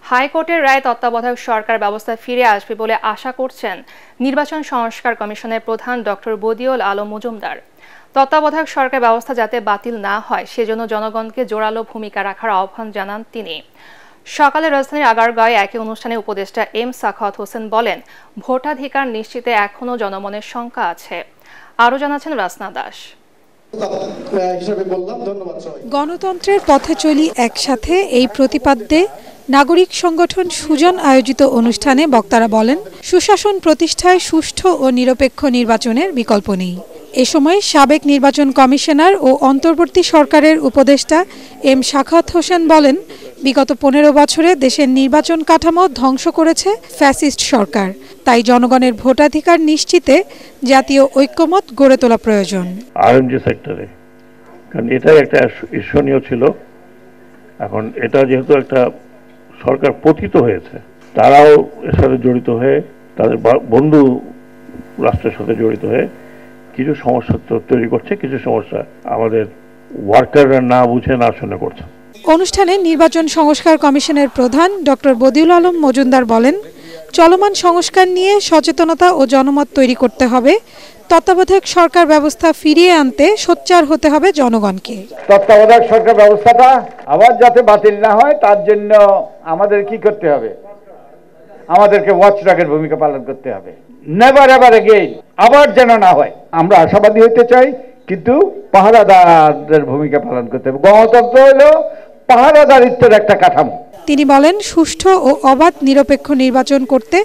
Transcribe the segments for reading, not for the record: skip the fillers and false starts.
হাইকোর্টের রায় তত্ত্বাবধায়ক সরকার ব্যবস্থা ফিরে আসবে বলে আশা করছেন নির্বাচন সংস্কার কমিশনের প্রধান ডক্টর বদিউল আলম মজুমদার। তত্ত্বাবধায়ক সরকার ব্যবস্থা যাতে বাতিল না হয় সেজন্য জনগণকে জোরালো ভূমিকা রাখার আহ্বান জানান তিনি। সকালে রাজধানীর আগারগাঁওয়ে এক অনুষ্ঠানে উপদেষ্টা এম সাখাওয়াত হোসেন বলেন, ভোটাধিকার নিশ্চিতে এখনও জনমনের শঙ্কা আছে। আরও জানাচ্ছেন রাসনা দাস। গণতন্ত্রের পথে চলি একসাথে এই প্রতিপাদ্যে নাগরিক সংগঠন সুজন আয়োজিত অনুষ্ঠানে বক্তারা বলেন, সুশাসন প্রতিষ্ঠায় সুষ্ঠু ও নিরপেক্ষ নির্বাচনের বিকল্প নেই। এ সময় সাবেক নির্বাচন কমিশনার ও অন্তর্বর্তী সরকারের উপদেষ্টা এম সাখাওয়াত হোসেন বলেন, বিগত 15 বছরে দেশের নির্বাচন কাঠামো ধ্বংস করেছে ফ্যাসিস্ট সরকার। তাই জনগণের ভোটাধিকার নিশ্চিতে জাতীয় ঐক্যমত গড়ে তোলা প্রয়োজন। আরএমজি সেক্টরে, কারণ এটাই একটা ঈর্ষণীয় ছিল। এখন এটা যেহেতু একটা সরকার পতিত হয়েছে, তারাও এর সাথে জড়িত হয়ে, তাদের বন্ধু রাষ্ট্রের সাথে জড়িত হয়ে কিছু সমস্যা তৈরি করছে, কিছু সমস্যা আমাদের ওয়ার্কাররা না বুঝে না শুনে করছে। অনুষ্ঠানে নির্বাচন সংস্কার কমিশনের প্রধান ডক্টর বদিউল আলম মজুমদার বলেন, চলমান সংস্কার নিয়ে সচেতনতা ও জনমত তৈরি করতে হবে। তত্ত্বাবধায়ক সরকার ব্যবস্থা ফিরিয়ে আনতে সোচ্চার হতে হবে জনগণকে। তত্ত্বাবধায়ক সরকার ব্যবস্থাটা আবার যাতে বাতিল না হয় তার জন্য আমাদের কি করতে হবে? আমাদেরকে ওয়াচডগের ভূমিকা পালন করতে হবে। নেভার এভার এগেইন, আবার যেন না হয়। আমরা আশাবাদী হতে চাই, কিন্তু পাহারাদারদের ভূমিকা পালন করতে হবে। গণতন্ত্র হলো পাহারাদারিত্বের একটা কাঠামো। তিনি বলেন, সুষ্ঠু ও অবাধ নিরপেক্ষ নির্বাচন করতে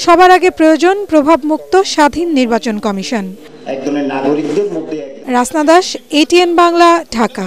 সবার আগে প্রয়োজন প্রভাবমুক্ত স্বাধীন নির্বাচন কমিশন। রাসনা দাস, ATN বাংলা, ঢাকা।